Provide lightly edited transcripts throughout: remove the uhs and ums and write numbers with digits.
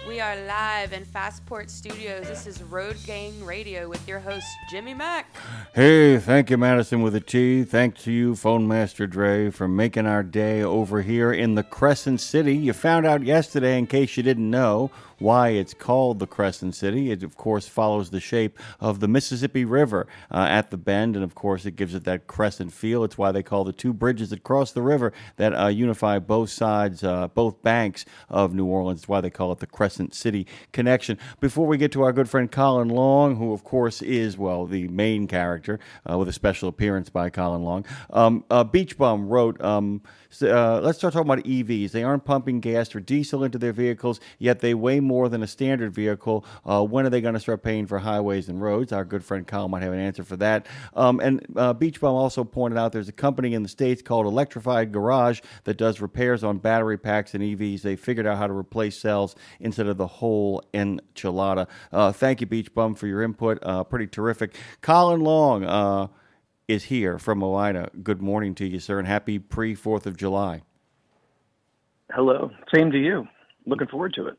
We are live in Fastport Studios. This is Road Gang Radio with your host, Jimmy Mack. Hey, thank you, Madison with a T. Thanks to you, Phone Master Dre, for making our day over here in the Crescent City. You found out yesterday, in case you didn't know, why it's called the Crescent City. It, of course, follows the shape of the Mississippi River at the bend, and, of course, it gives it that crescent feel. It's why they call the two bridges that cross the river that unify both sides, both banks of New Orleans. It's why they call it the Crescent City Connection. Before we get to our good friend Collin Long, who, of course, is, well, the main character with a special appearance by Collin Long, Beach Bum wrote, let's start talking about EVs. They aren't pumping gas or diesel into their vehicles, yet they weigh more than a standard vehicle. When are they going to start paying for highways and roads? Our good friend Kyle might have an answer for that. And Beach Bum also pointed out there's a company in the States called Electrified Garage that does repairs on battery packs and EVs. They figured out how to replace cells instead of the whole enchilada. Thank you, Beach Bum, for your input. Pretty terrific. Collin Long is here from OOIDA. Good morning to you, sir, and happy pre-4th of July. Hello. Same to you. Looking forward to it.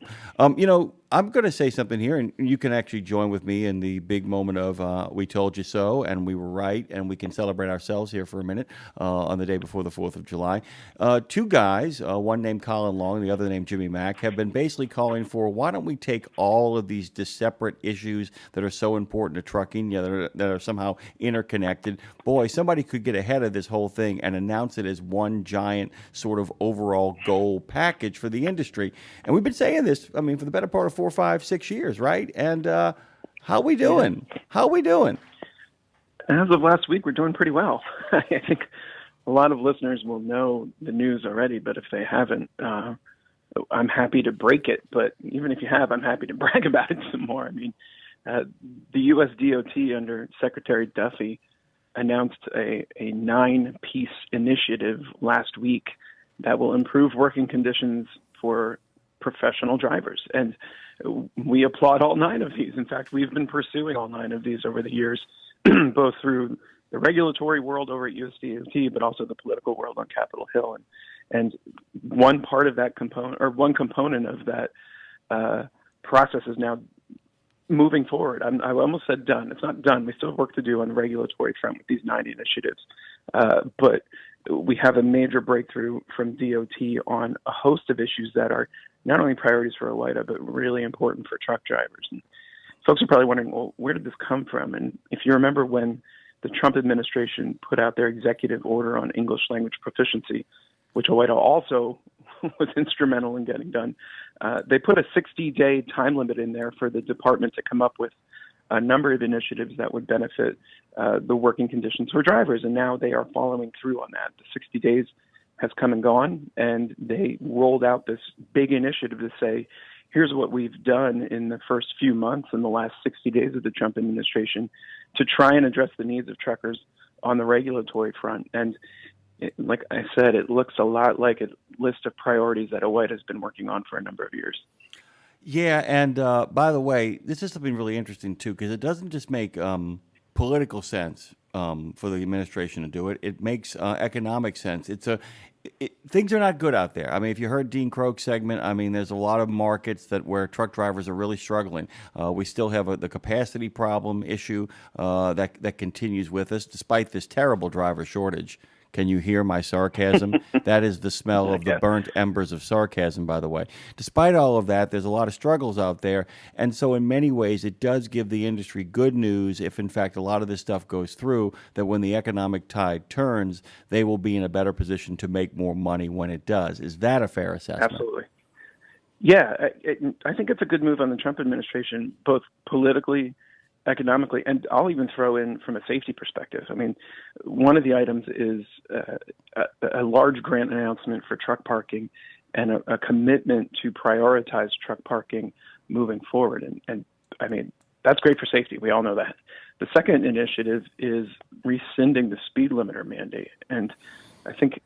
I'm going to say something here, and you can actually join with me in the big moment of we told you so, and we were right, and we can celebrate ourselves here for a minute on the day before the 4th of July. Two guys, one named Collin Long, the other named Jimmy Mack, have been basically calling for, why don't we take all of these separate issues that are so important to trucking, that are somehow interconnected. Boy, somebody could get ahead of this whole thing and announce it as one giant sort of overall goal package for the industry. And we've been saying this, for the better part of 4, 5, 6 years, right? And how we doing? How we doing? As of last week, we're doing pretty well. I think a lot of listeners will know the news already, but if they haven't, I'm happy to break it. But even if you have, I'm happy to brag about it some more. The U.S. DOT under Secretary Duffy announced a 9-piece initiative last week that will improve working conditions for professional drivers. And we applaud all 9 of these. In fact, we've been pursuing all 9 of these over the years, both through the regulatory world over at USDOT, but also the political world on Capitol Hill. And one part of that component, or one component of that process is now moving forward. I almost said done. It's not done. We still have work to do on the regulatory front with these 9 initiatives. But we have a major breakthrough from DOT on a host of issues that are not only priorities for OOIDA, but really important for truck drivers. And folks are probably wondering, well, where did this come from? And if you remember when the Trump administration put out their executive order on English language proficiency, which OOIDA also was instrumental in getting done, they put a 60-day time limit in there for the department to come up with a number of initiatives that would benefit the working conditions for drivers. And now they are following through on that. The 60 days has come and gone, and they rolled out this big initiative to say, here's what we've done in the first few months in the last 60 days of the Trump administration to try and address the needs of truckers on the regulatory front. And like I said, it looks a lot like a list of priorities that OOIDA has been working on for a number of years. Yeah, and by the way, this is something really interesting, too, because it doesn't just make political sense for the administration to do it. It makes economic sense. Things are not good out there. If you heard Dean Croke's segment, there's a lot of markets where truck drivers are really struggling. We still have the capacity problem issue that continues with us, despite this terrible driver shortage. Can you hear my sarcasm? That is the smell of the burnt embers of sarcasm, by the way. Despite all of that, there's a lot of struggles out there. And so in many ways, it does give the industry good news if, in fact, a lot of this stuff goes through, that when the economic tide turns, they will be in a better position to make more money when it does. Is that a fair assessment? Absolutely. Yeah, I think it's a good move on the Trump administration, both politically, economically, and I'll even throw in from a safety perspective. One of the items is a large grant announcement for truck parking and a commitment to prioritize truck parking moving forward. And that's great for safety. We all know that. The second initiative is rescinding the speed limiter mandate. And I think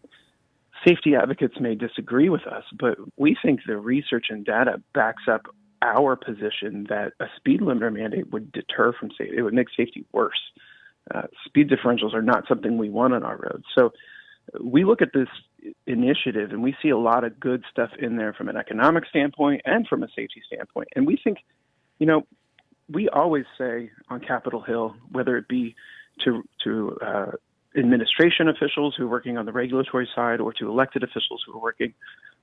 safety advocates may disagree with us, but we think the research and data backs up our position that a speed limiter mandate would deter from safety. It would make safety worse. Speed differentials are not something we want on our roads. So we look at this initiative and we see a lot of good stuff in there from an economic standpoint and from a safety standpoint. And we think, we always say on Capitol Hill, whether it be to administration officials who are working on the regulatory side or to elected officials who are working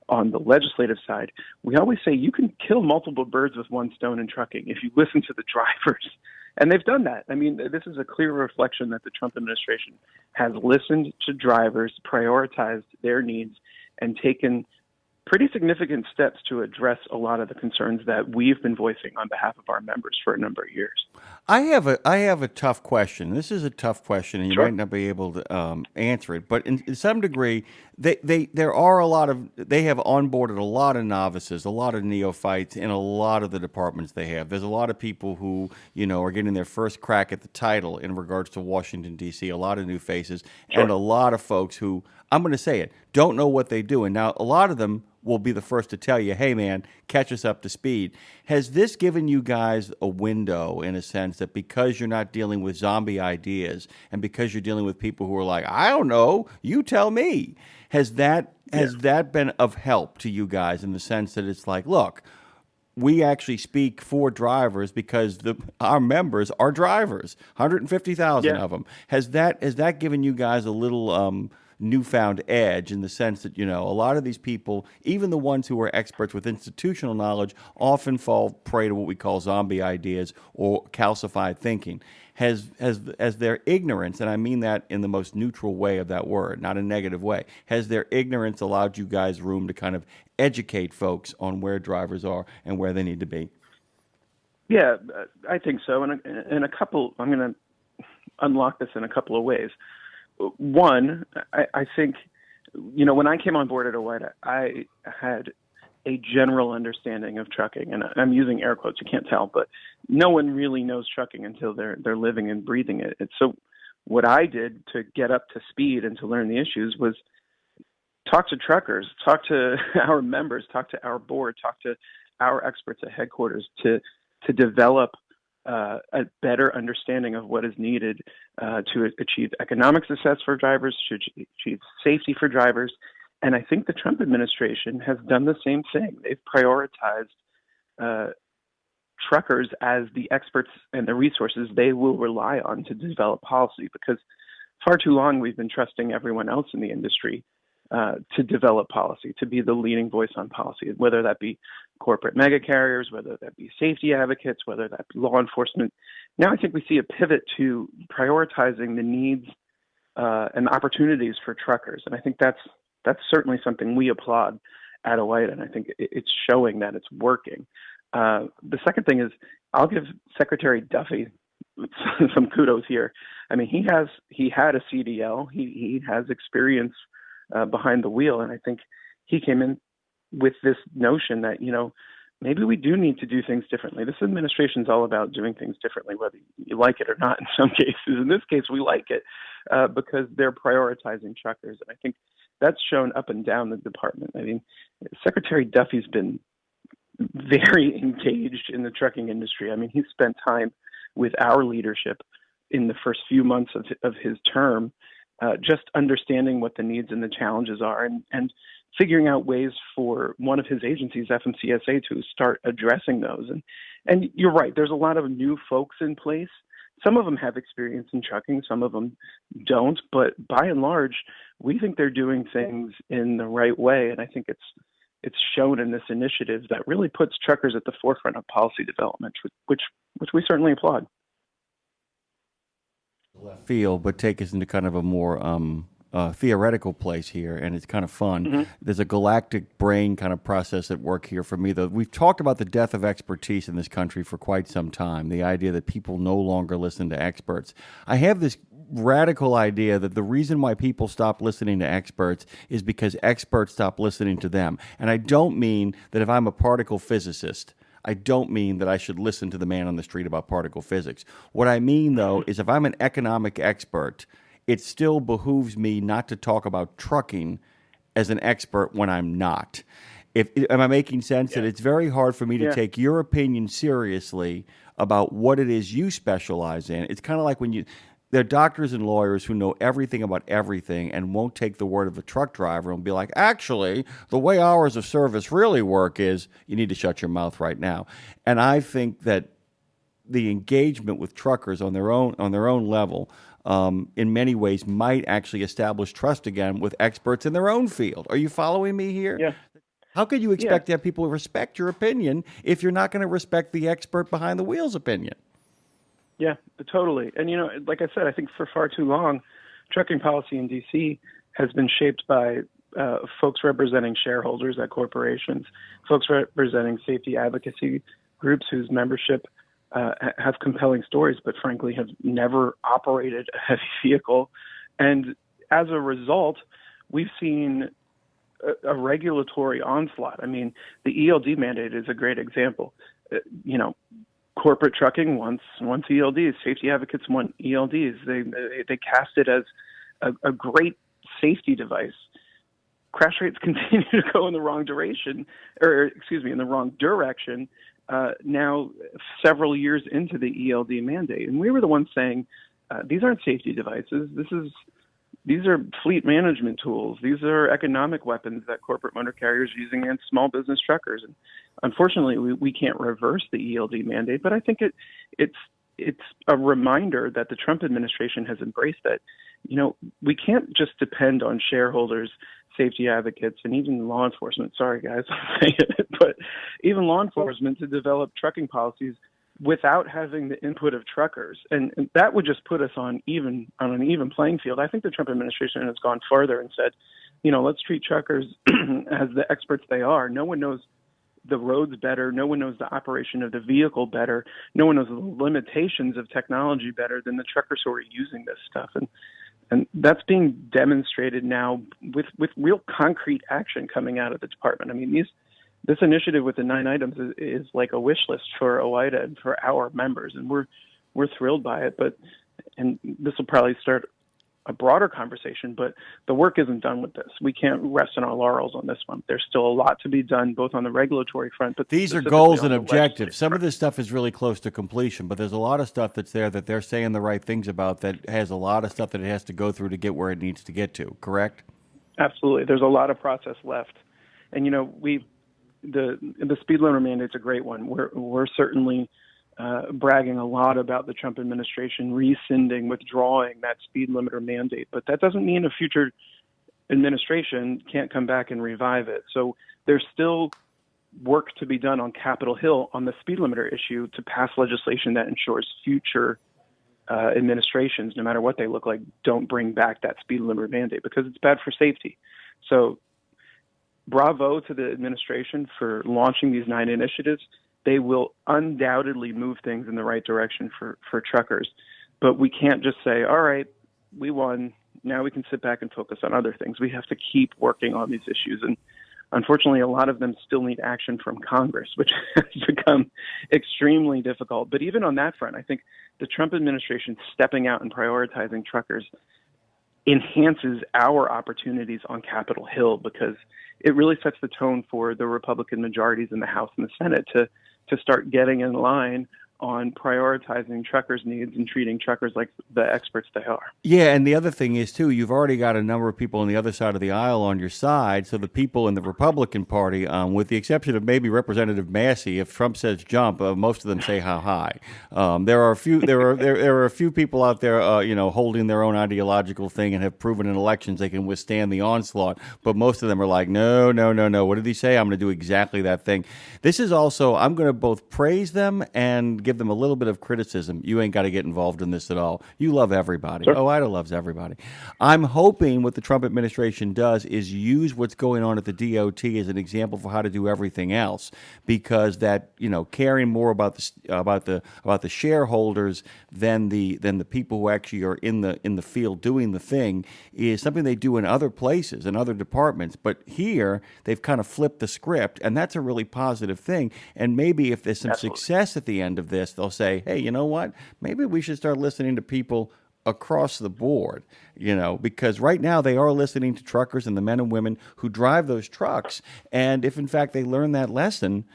on the legislative side, we always say you can kill multiple birds with one stone in trucking if you listen to the drivers. And they've done that. I mean, this is a clear reflection that the Trump administration has listened to drivers, prioritized their needs, and taken pretty significant steps to address a lot of the concerns that we've been voicing on behalf of our members for a number of years. I have a tough question. This is a tough question, and you Sure. might not be able to answer it. But in some degree, they have onboarded a lot of novices, a lot of neophytes in a lot of the departments they have. There's a lot of people who are getting their first crack at the title in regards to Washington D.C. A lot of new faces, Sure. and a lot of folks who, I'm going to say it, don't know what they do. And now a lot of them will be the first to tell you, hey, man, catch us up to speed. Has this given you guys a window, in a sense, that because you're not dealing with zombie ideas and because you're dealing with people who are like, I don't know, you tell me, has that been of help to you guys in the sense that it's like, look, we actually speak for drivers because our members are drivers, 150,000 of them. Has that given you guys a little newfound edge in the sense that, a lot of these people, even the ones who are experts with institutional knowledge, often fall prey to what we call zombie ideas or calcified thinking? Has their ignorance, and I mean that in the most neutral way of that word, not a negative way, has their ignorance allowed you guys room to kind of educate folks on where drivers are and where they need to be? Yeah, I think so. And I'm going to unlock this in a couple of ways. One, I think, when I came on board at OOIDA, I had a general understanding of trucking, and I'm using air quotes, you can't tell, but no one really knows trucking until they're living and breathing it. And so what I did to get up to speed and to learn the issues was talk to truckers, talk to our members, talk to our board, talk to our experts at headquarters to develop a better understanding of what is needed to achieve economic success for drivers, to achieve safety for drivers. And I think the Trump administration has done the same thing. They've prioritized truckers as the experts and the resources they will rely on to develop policy, because far too long we've been trusting everyone else in the industry to develop policy, to be the leading voice on policy, whether that be corporate mega carriers, whether that be safety advocates, whether that be law enforcement. Now I think we see a pivot to prioritizing the needs and opportunities for truckers. And I think that's certainly something we applaud at OOIDA, and I think it's showing that it's working. The second thing is I'll give Secretary Duffy some kudos here. I mean, he had a CDL. He has experience behind the wheel, and I think he came in with this notion that maybe we do need to do things differently. This administration is all about doing things differently, whether you like it or not. In some cases, in this case, we like it because they're prioritizing truckers, and I think that's shown up and down the department. I mean, Secretary Duffy's been very engaged in the trucking industry. I mean, he's spent time with our leadership in the first few months of his term, just understanding what the needs and the challenges are, and figuring out ways for one of his agencies, FMCSA, to start addressing those. And you're right, there's a lot of new folks in place. Some of them have experience in trucking, some of them don't, but by and large, we think they're doing things in the right way, and I think it's shown in this initiative that really puts truckers at the forefront of policy development, which we certainly applaud. Feel, but take us into kind of a more theoretical place here, and it's kind of fun. Mm-hmm. There's a galactic brain kind of process at work here for me, though. We've talked about the death of expertise in this country for quite some time, the idea that people no longer listen to experts. I have this radical idea that the reason why people stop listening to experts is because experts stop listening to them. And I don't mean that if I'm a particle physicist, I don't mean that I should listen to the man on the street about particle physics. What I mean, though, is if I'm an economic expert, it still behooves me not to talk about trucking as an expert when I'm not. Am I making sense? Yeah. That it's very hard for me to take your opinion seriously about what it is you specialize in. It's kind of like when they're doctors and lawyers who know everything about everything and won't take the word of a truck driver and be like, actually, the way hours of service really work is you need to shut your mouth right now. And I think that the engagement with truckers on their own level, in many ways, might actually establish trust again with experts in their own field. Are you following me here? Yeah. How could you expect to have people respect your opinion if you're not going to respect the expert behind the wheel's opinion? Yeah, totally. And, like I said, I think for far too long, trucking policy in D.C. has been shaped by folks representing shareholders at corporations, folks representing safety advocacy groups whose membership have compelling stories, but frankly have never operated a heavy vehicle. And as a result, we've seen a regulatory onslaught. I mean, the ELD mandate is a great example. Corporate trucking wants ELDs. Safety advocates want ELDs. They cast it as a great safety device. Crash rates continue to go in the wrong direction, in the wrong direction. Now, several years into the ELD mandate, and we were the ones saying these aren't safety devices. These are fleet management tools. These are economic weapons that corporate motor carriers are using against small business truckers. And unfortunately, we can't reverse the ELD mandate, but I think it's a reminder that the Trump administration has embraced that. We can't just depend on shareholders, safety advocates, and even law enforcement. Sorry, guys, I'm saying it, but even law enforcement to develop trucking policies without having the input of truckers. And that would just put us on an even playing field. I think the Trump administration has gone farther and said, let's treat truckers as the experts they are. No one knows the roads better. No one knows the operation of the vehicle better. No one knows the limitations of technology better than the truckers who are using this stuff. And that's being demonstrated now with real concrete action coming out of the department. I mean, this initiative with the 9 items is like a wish list for OOIDA and for our members, and we're thrilled by it. And this will probably start a broader conversation, but the work isn't done with this. We can't rest on our laurels on this one. There's still a lot to be done, both on the regulatory front, but these are goals and objectives. Some of this stuff is really close to completion, but there's a lot of stuff that's there that they're saying the right things about that has a lot of stuff that it has to go through to get where it needs to get to, correct? Absolutely. There's a lot of process left. And, the speed limiter mandate's a great one. We're certainly bragging a lot about the Trump administration withdrawing that speed limiter mandate, but that doesn't mean a future administration can't come back and revive it. So there's still work to be done on Capitol Hill on the speed limiter issue to pass legislation that ensures future administrations, no matter what they look like, don't bring back that speed limiter mandate because it's bad for safety. So bravo to the administration for launching these 9 initiatives. They will undoubtedly move things in the right direction for truckers. But we can't just say, all right, we won. Now we can sit back and focus on other things. We have to keep working on these issues. And unfortunately, a lot of them still need action from Congress, which has become extremely difficult. But even on that front, I think the Trump administration stepping out and prioritizing truckers enhances our opportunities on Capitol Hill because it really sets the tone for the Republican majorities in the House and the Senate to start getting in line on prioritizing truckers' needs and treating truckers like the experts they are. Yeah, and the other thing is, too, you've already got a number of people on the other side of the aisle on your side, so the people in the Republican Party, with the exception of maybe Representative Massey, if Trump says jump, most of them say how high. There are a few people out there, holding their own ideological thing and have proven in elections they can withstand the onslaught, but most of them are like, no. What did he say? I'm going to do exactly that thing. This is also, I'm going to both praise them and give them a little bit of criticism. You ain't got to get involved in this at all. You love everybody. Sure. OOIDA loves everybody. I'm hoping what the Trump administration does is use what's going on at the DOT as an example for how to do everything else, because that, caring more about the shareholders than the people who actually are in the field doing the thing is something they do in other places and other departments. But here they've kind of flipped the script, and that's a really positive thing. And maybe if there's some Absolutely. success at the end of this, they'll say, hey, you know what? Maybe we should start listening to people across the board, because right now they are listening to truckers and the men and women who drive those trucks. And if in fact they learn that lesson,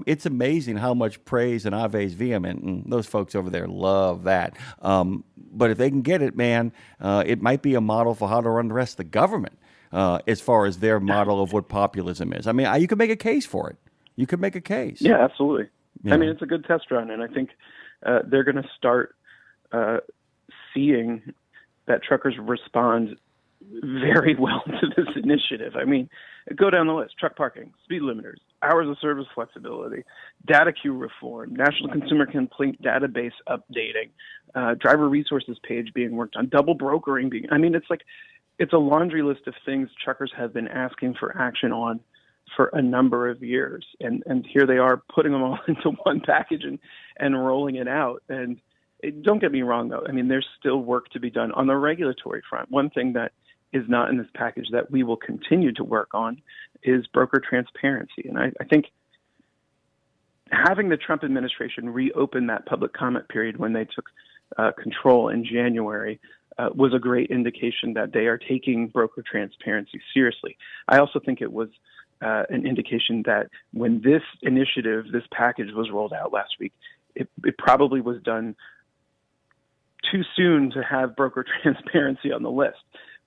it's amazing how much praise and Ave's vehement, and those folks over there love that. But if they can get it, man, it might be a model for how to run the rest of the government as far as their model of what populism is. I mean, you could make a case for it. You could make a case. Yeah, absolutely. Yeah. I mean, it's a good test run, and I think they're going to start seeing that truckers respond very well to this initiative. I mean, go down the list: truck parking, speed limiters, hours of service flexibility, data queue reform, national consumer complaint database updating, driver resources page being worked on, double brokering being. I mean, it's a laundry list of things truckers have been asking for action on for a number of years, and here they are putting them all into one package and rolling it out. And don't get me wrong, though. I mean, there's still work to be done on the regulatory front. One thing that is not in this package that we will continue to work on is broker transparency. And I think having the Trump administration reopen that public comment period when they took control in January was a great indication that they are taking broker transparency seriously. I also think it was an indication that when this initiative, this package was rolled out last week, it probably was done too soon to have broker transparency on the list.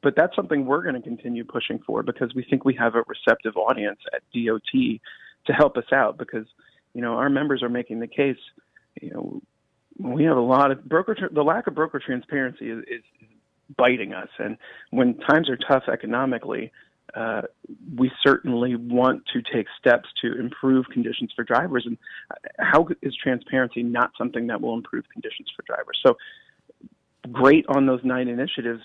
But that's something we're going to continue pushing for because we think we have a receptive audience at DOT to help us out because, our members are making the case, we have a lot of the lack of broker transparency is biting us. And when times are tough economically, we certainly want to take steps to improve conditions for drivers. And how is transparency not something that will improve conditions for drivers? So great on those 9 initiatives,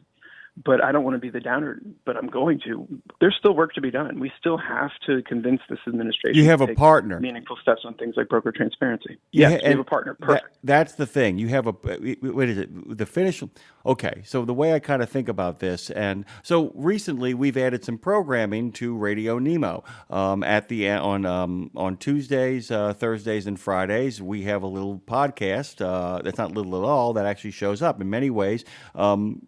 but I don't want to be the downer, but I'm going to. There's still work to be done. We still have to convince this administration you have to a take partner. Meaningful steps on things like broker transparency. Yes, we have a partner. Perfect. That's the thing. You have what is it? The finish. Okay, so the way I kind of think about this, and so recently we've added some programming to Radio Nemo. On Tuesdays, Thursdays, and Fridays, we have a little podcast that's not little at all that actually shows up in many ways.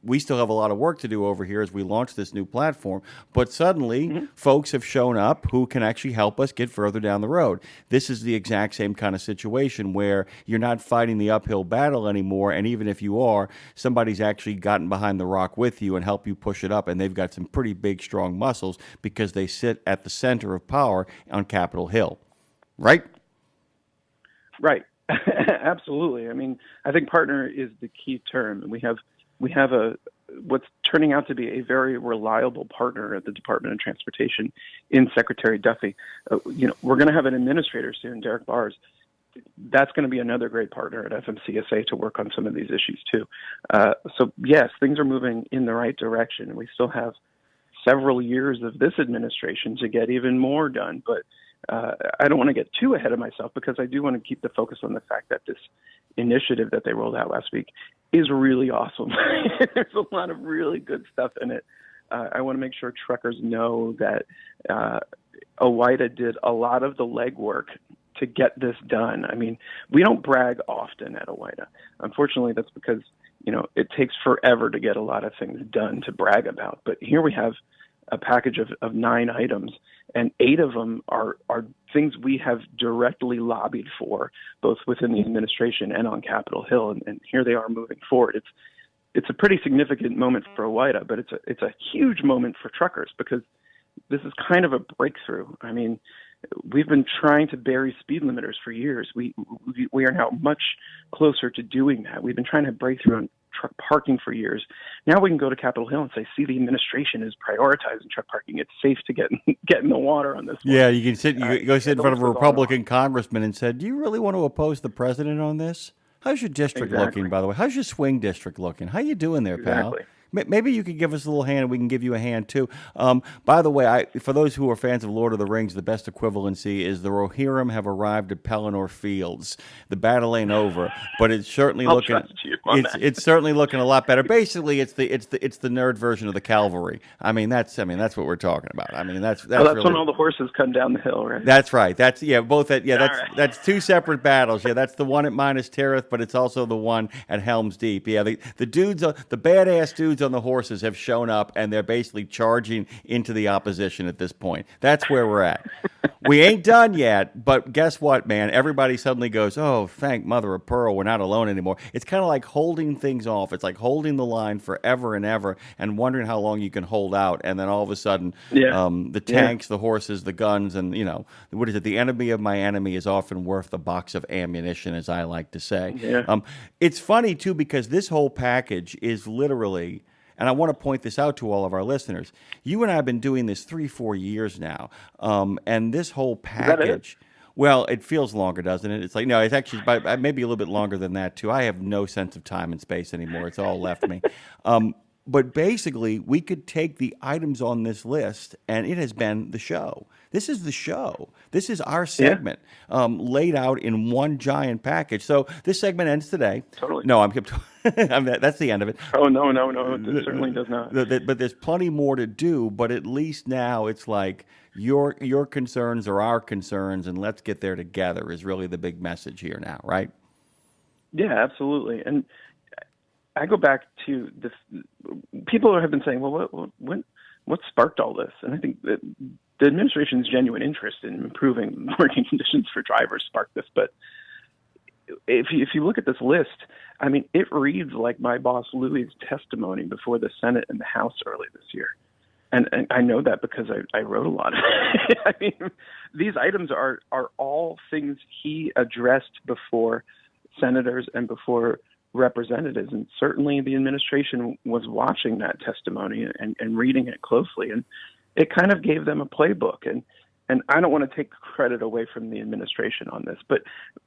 We still have a lot of work to do over here as we launch this new platform, but suddenly folks have shown up who can actually help us get further down the road. This is the exact same kind of situation where you're not fighting the uphill battle anymore, and even if you are, somebody's actually gotten behind the rock with you and help you push it up, and they've got some pretty big, strong muscles because they sit at the center of power on Capitol Hill, right? Right. Absolutely. I mean, I think partner is the key term, and we have what's turning out to be a very reliable partner at the Department of Transportation in Secretary Duffy. We're going to have an administrator soon, Derek Bars. That's going to be another great partner at FMCSA to work on some of these issues too. So yes, things are moving in the right direction. We still have several years of this administration to get even more done, but I don't want to get too ahead of myself because I do want to keep the focus on the fact that this initiative that they rolled out last week is really awesome. There's a lot of really good stuff in it. I want to make sure truckers know that OOIDA did a lot of the legwork to get this done. I mean, we don't brag often at OOIDA. Unfortunately, that's because, it takes forever to get a lot of things done to brag about. But here we have a package of 9 items, and 8 of them are things we have directly lobbied for, both within the administration and on Capitol Hill. And here they are moving forward. It's a pretty significant moment for OOIDA, but it's a huge moment for truckers because this is kind of a breakthrough. I mean, we've been trying to bury speed limiters for years. We are now much closer to doing that. We've been trying to break through on truck parking for years. Now we can go to Capitol Hill and say, see, the administration is prioritizing truck parking. It's safe to get in the water on this one. Yeah, you can go sit in front of a Republican congressman and say, do you really want to oppose the president on this? How's your district looking, by the way? How's your swing district looking? How you doing there, pal? Maybe you could give us a little hand, and we can give you a hand too. By the way, for those who are fans of Lord of the Rings, the best equivalency is the Rohirrim have arrived at Pelennor Fields. The battle ain't over, but it's certainly I'll looking. trust you on that. It's certainly looking a lot better. Basically, it's the nerd version of the cavalry. That's what we're talking about. That's really, when all the horses come down the hill, right? That's right. That's both at Right. that's two separate battles. Yeah, that's the one at Minas Tirith, but it's also the one at Helm's Deep. Yeah, the dudes, the badass dudes on the horses have shown up, and they're basically charging into the opposition at this point. That's where we're at. We ain't done yet, but guess what, man? Everybody suddenly goes, "Oh, thank mother of pearl, we're not alone anymore." It's kind of like holding things off. It's like holding the line forever and ever, and wondering how long you can hold out, and then all of a sudden, the tanks, the horses, the guns, and what is it? The enemy of my enemy is often worth a box of ammunition, as I like to say. Yeah. It's funny too because this whole package is literally. And I want to point this out to all of our listeners. You and I have been doing this 3-4 years now, and this whole package. Well, it feels longer, doesn't it? It's like no, it's actually maybe a little bit longer than that too. I have no sense of time and space anymore. It's all left me. But basically, we could take the items on this list, and it has been the show. This is the show. This is our segment laid out in one giant package. So this segment ends today. Totally. No, that's the end of it. Oh, no. It certainly does not. But there's plenty more to do. But at least now it's like your concerns are our concerns, and let's get there together is really the big message here now, right? Yeah, absolutely. And I go back to the people have been saying, well, what sparked all this? And I think that the administration's genuine interest in improving working conditions for drivers sparked this. But if you look at this list, it reads like my boss Louie's testimony before the Senate and the House early this year. And I know that because I wrote a lot of it. These items are all things he addressed before senators and before representatives, and certainly the administration was watching that testimony and reading it closely, and it kind of gave them a playbook. And I don't want to take credit away from the administration on this, but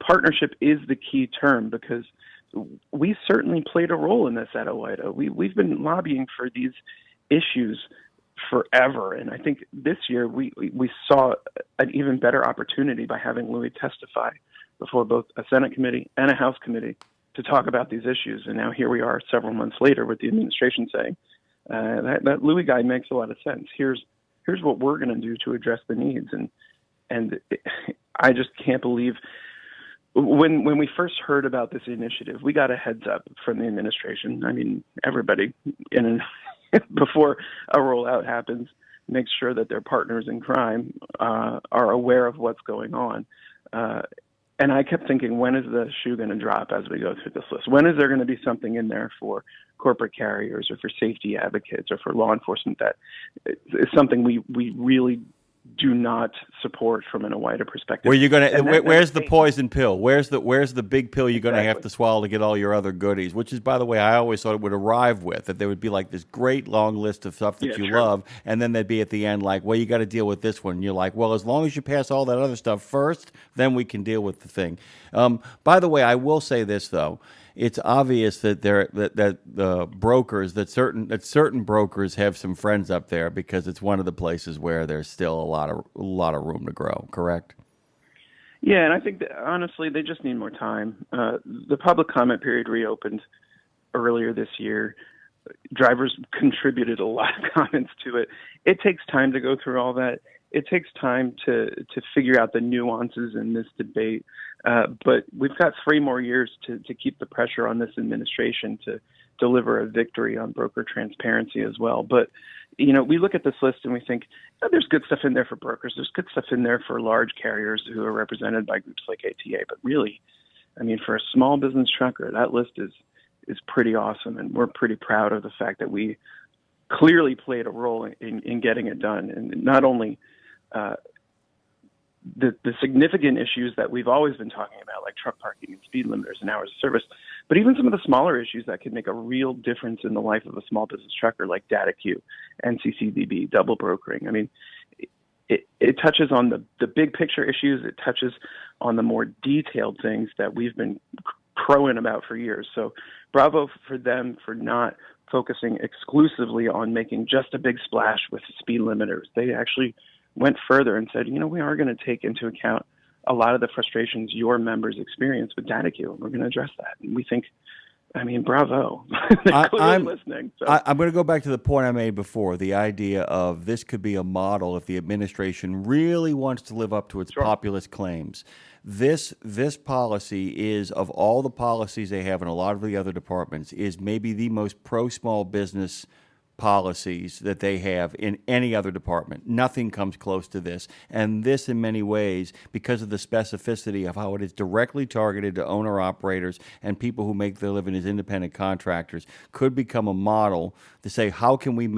partnership is the key term because we certainly played a role in this at OOIDA. We've been lobbying for these issues forever, and I think this year we saw an even better opportunity by having Louie testify before both a Senate committee and a House committee to talk about these issues. And now here we are several months later with the administration saying that Louie guy makes a lot of sense. Here's what we're going to do to address the needs. And I just can't believe when we first heard about this initiative, we got a heads up from the administration. Everybody before a rollout happens makes sure that their partners in crime are aware of what's going on. And I kept thinking, when is the shoe going to drop as we go through this list? When is there going to be something in there for corporate carriers or for safety advocates or for law enforcement that is something we really do not support from an OOIDA perspective? Where you going to? Where's the poison pill? Where's the big pill you're going to have to swallow to get all your other goodies? Which is, by the way, I always thought it would arrive with that there would be like this great long list of stuff that you love, and then there'd be at the end like, well, you got to deal with this one. And you're like, well, as long as you pass all that other stuff first, then we can deal with the thing. By the way, I will say this though. It's obvious that the brokers that certain brokers have some friends up there because it's one of the places where there's still a lot of room to grow. Correct? Yeah, and I think that honestly they just need more time. The public comment period reopened earlier this year. Drivers contributed a lot of comments to it. It takes time to go through all that. It takes time to figure out the nuances in this debate. But we've got 3 more years to keep the pressure on this administration to deliver a victory on broker transparency as well. But, we look at this list and we think, there's good stuff in there for brokers. There's good stuff in there for large carriers who are represented by groups like ATA. But really, for a small business trucker, that list is pretty awesome. And we're pretty proud of the fact that we clearly played a role in getting it done. And not only the significant issues that we've always been talking about, like truck parking and speed limiters and hours of service, but even some of the smaller issues that can make a real difference in the life of a small business trucker, like data queue, NCCDB, double brokering. It touches on the big picture issues. It touches on the more detailed things that we've been crowing about for years. So bravo for them for not focusing exclusively on making just a big splash with speed limiters. They actually went further and said, we are going to take into account a lot of the frustrations your members experience with data queue, and we're going to address that. And we think, bravo. They're clearly listening. So. I'm going to go back to the point I made before, the idea of this could be a model if the administration really wants to live up to its populist claims. This policy is, of all the policies they have in a lot of the other departments, is maybe the most pro-small business policies that they have in any other department. Nothing comes close to this. And this, in many ways, because of the specificity of how it is directly targeted to owner-operators and people who make their living as independent contractors, could become a model to say, how can we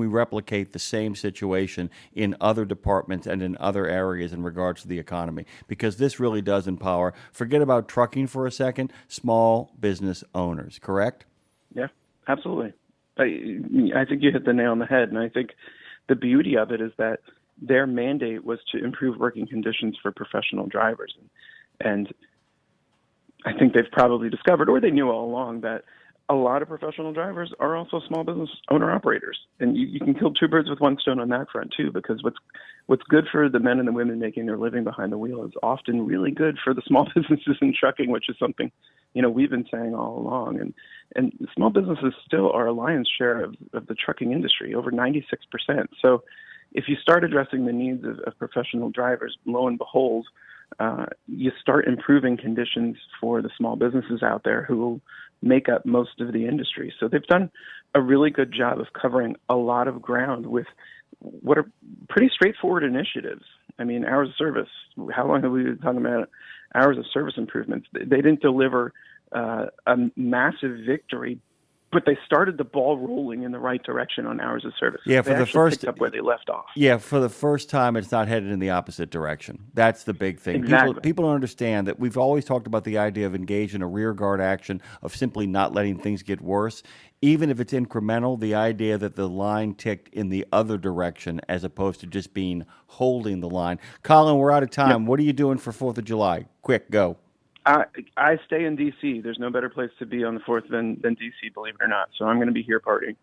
replicate the same situation in other departments and in other areas in regards to the economy? Because this really does empower, forget about trucking for a second, small business owners, correct? Yeah, absolutely. I think you hit the nail on the head, and I think the beauty of it is that their mandate was to improve working conditions for professional drivers. And I think they've probably discovered, or they knew all along, that a lot of professional drivers are also small business owner-operators. And you can kill two birds with one stone on that front, too, because what's good for the men and the women making their living behind the wheel is often really good for the small businesses in trucking, which is something we've been saying all along. And small businesses still are a lion's share of the trucking industry, over 96%. So if you start addressing the needs of professional drivers, lo and behold, you start improving conditions for the small businesses out there who make up most of the industry. So they've done a really good job of covering a lot of ground with what are pretty straightforward initiatives. Hours of service. How long have we been talking about hours of service improvements? They didn't deliver a massive victory, but they started the ball rolling in the right direction on hours of service. Yeah, for the first picked up where they left off. Yeah, for the first time, it's not headed in the opposite direction. That's the big thing. Exactly. People don't understand that we've always talked about the idea of engaging in a rear guard action of simply not letting things get worse. Even if it's incremental, the idea that the line ticked in the other direction as opposed to just holding the line. Collin, we're out of time. Yep. What are you doing for 4th of July? Quick, go. I stay in D.C. There's no better place to be on the 4th than D.C., believe it or not. So I'm going to be here partying.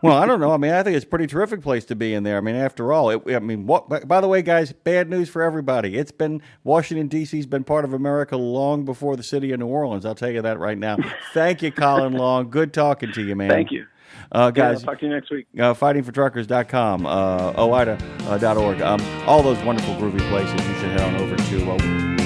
Well, I don't know. I think it's a pretty terrific place to be in there. After all, by the way, guys, bad news for everybody. Washington, D.C. has been part of America long before the city of New Orleans. I'll tell you that right now. Thank you, Collin Long. Good talking to you, man. Thank you. Guys, I'll talk to you next week. Fightingfortruckers.com, OOIDA.org, all those wonderful groovy places you should head on over to.